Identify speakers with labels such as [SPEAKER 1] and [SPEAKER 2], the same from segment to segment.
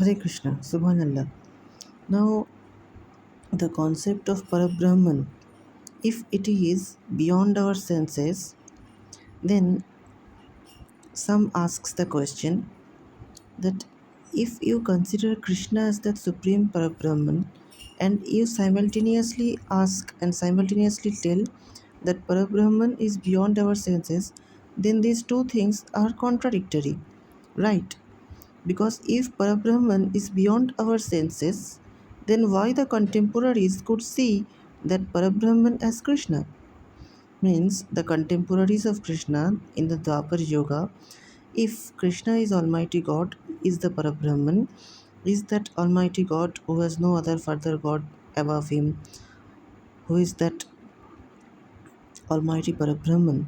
[SPEAKER 1] Hare Krishna, Subhanallah. Now, the concept of Parabrahman, if it is beyond our senses, then some asks the question that if you consider Krishna as that supreme Parabrahman and you simultaneously ask and simultaneously tell that Parabrahman is beyond our senses, then these two things are contradictory, right? Because if Parabrahman is beyond our senses, then why the contemporaries could see that Parabrahman as Krishna? Means the contemporaries of Krishna in the Dwapar Yoga, if Krishna is Almighty God, is the Parabrahman, is that Almighty God who has no other further God above him, who is that Almighty Parabrahman,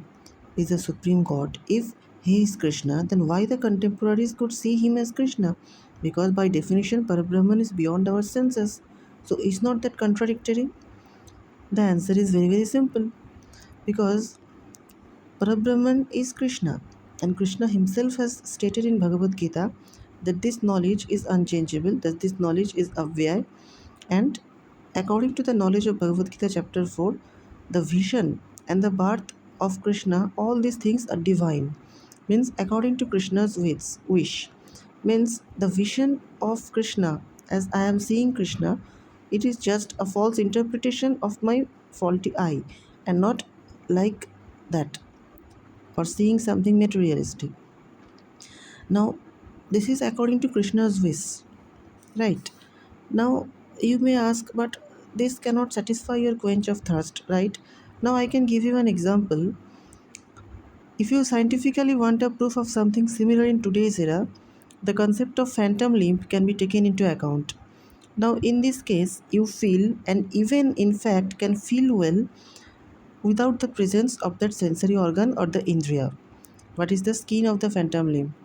[SPEAKER 1] is the Supreme God. If he is Krishna, then why the contemporaries could see him as Krishna? Because by definition, Parabrahman is beyond our senses. So is not that contradictory? The answer is very, very simple. Because Parabrahman is Krishna, and Krishna himself has stated in Bhagavad Gita that this knowledge is unchangeable, that this knowledge is avyaya, and according to the knowledge of Bhagavad Gita chapter 4, the vision and the birth of Krishna, all these things are divine. Means according to Krishna's wish. Means the vision of Krishna, as I am seeing Krishna, it is just a false interpretation of my faulty eye and not like that for seeing something materialistic. Now, this is according to Krishna's wish, right? Now, you may ask, but this cannot satisfy your quench of thirst, right? Now, I can give you an example. If you scientifically want a proof of something similar in today's era, the concept of phantom limb can be taken into account. Now, in this case, you feel and even in fact can feel well without the presence of that sensory organ or the indriya. What is the skin of the phantom limb?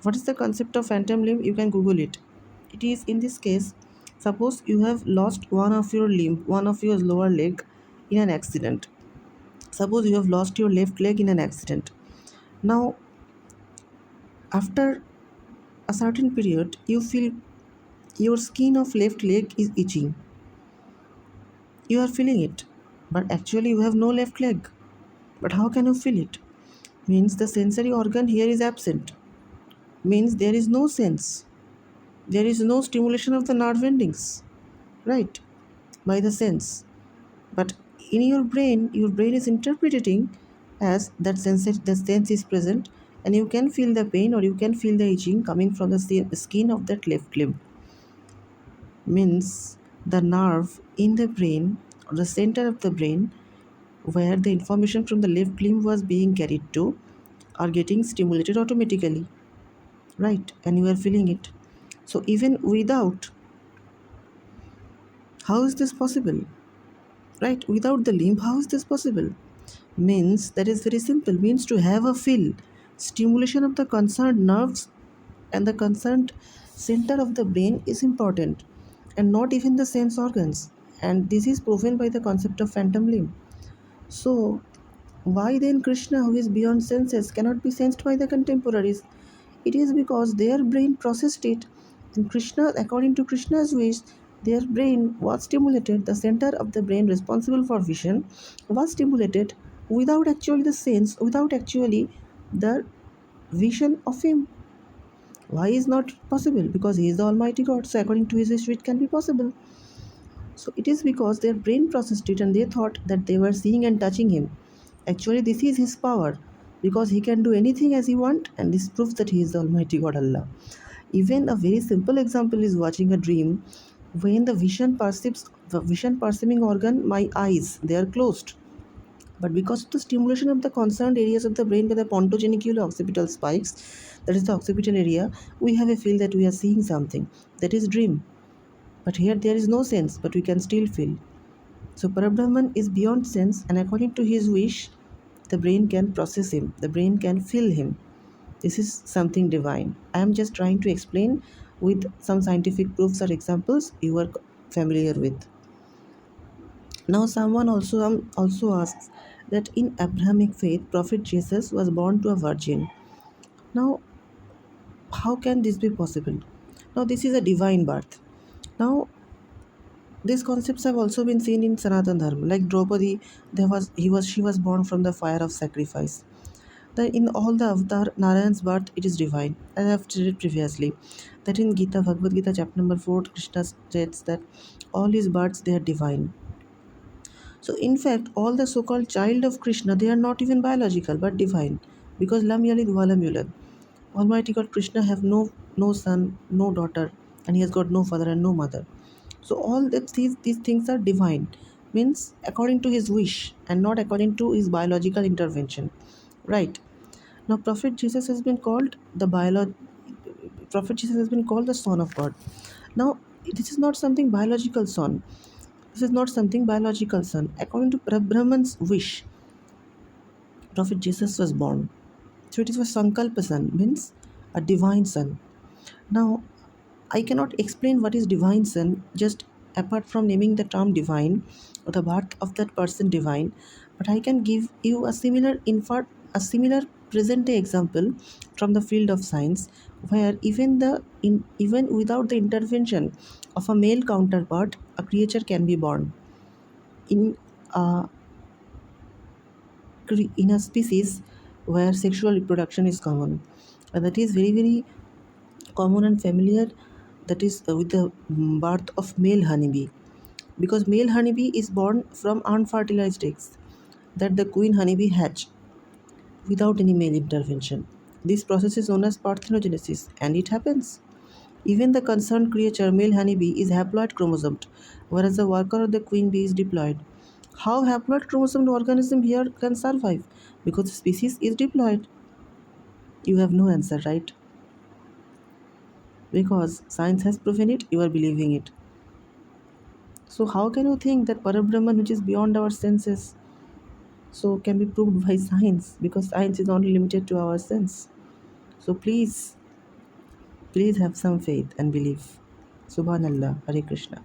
[SPEAKER 1] What is the concept of phantom limb? You can Google it. It is in this case, suppose you have lost one of your limb, one of your lower leg in an accident. Suppose you have lost your left leg in an accident. Now, after a certain period, you feel your skin of left leg is itching. You are feeling it, but actually you have no left leg. But how can you feel it? Means the sensory organ here is absent. Means there is no sense. There is no stimulation of the nerve endings, right? By the sense. But in your brain is interpreting as that sense, the sense is present, and you can feel the pain or you can feel the itching coming from the skin of that left limb. Means the nerve in the brain or the center of the brain where the information from the left limb was being carried to are getting stimulated automatically, right? And you are feeling it. So even without, how is this possible? Right? Without the limb, how is this possible? Means that is very simple. Means to have a feel, stimulation of the concerned nerves and the concerned center of the brain is important, and not even the sense organs. And this is proven by the concept of phantom limb. So why then Krishna, who is beyond senses, cannot be sensed by the contemporaries? It is because their brain processed it. And Krishna, according to Krishna's wish, their brain was stimulated. The center of the brain responsible for vision was stimulated without actually the sense, without actually the vision of him. Why is not possible? Because he is the Almighty God. So according to his wish, it can be possible. So it is because their brain processed it and they thought that they were seeing and touching him. Actually, this is his power because he can do anything as he wants, and this proves that he is the Almighty God Allah. Even a very simple example is watching a dream when the vision perceiving organ, my eyes, they are closed. But because of the stimulation of the concerned areas of the brain by the pontogenicular occipital spikes, that is the occipital area, we have a feel that we are seeing something. That is dream. But here there is no sense, but we can still feel. So Parabrahman is beyond sense, and according to his wish, the brain can process him, the brain can feel him. This is something divine. I am just trying to explain with some scientific proofs or examples you are familiar with. Now, someone also asks that in Abrahamic faith, Prophet Jesus was born to a virgin. Now, how can this be possible? Now this is a divine birth. Now these concepts have also been seen in Sanatan Dharma. Like Draupadi, she was born from the fire of sacrifice. That in all the avatar, Narayan's birth it is divine. As I have stated previously, that in Gita, Bhagavad Gita, chapter number 4, Krishna states that all his births they are divine. So in fact, all the so-called child of Krishna, they are not even biological but divine, because Lam Yalid Valam Yulad. Almighty God Krishna have no son, no daughter, and he has got no father and no mother. So all that these things are divine, means according to his wish and not according to his biological intervention, right? Now Prophet Jesus has been called Prophet Jesus has been called the Son of God. Now this is not something biological son. This is not something biological son. According to Brahman's wish, Prophet Jesus was born. So it is a Sankalpa son, means a divine son. Now, I cannot explain what is divine son just apart from naming the term divine or the birth of that person divine, but I can give you a similar present day example from the field of science, where even without the intervention of a male counterpart, a creature can be born in a in a species where sexual reproduction is common. And that is very common and familiar. That is with the birth of male honeybee, because male honeybee is born from unfertilized eggs that the queen honeybee hatch without any male intervention. This process is known as parthenogenesis, and it happens. Even the concerned creature, male honeybee, is haploid chromosomed, whereas the worker or the queen bee is diploid. How haploid chromosomed organism here can survive? Because the species is diploid. You have no answer, right? Because science has proven it, you are believing it. So how can you think that Parabrahman, which is beyond our senses, so can be proved by science? Because science is only limited to our sense. So please have some faith and belief. Subhanallah, Hare Krishna.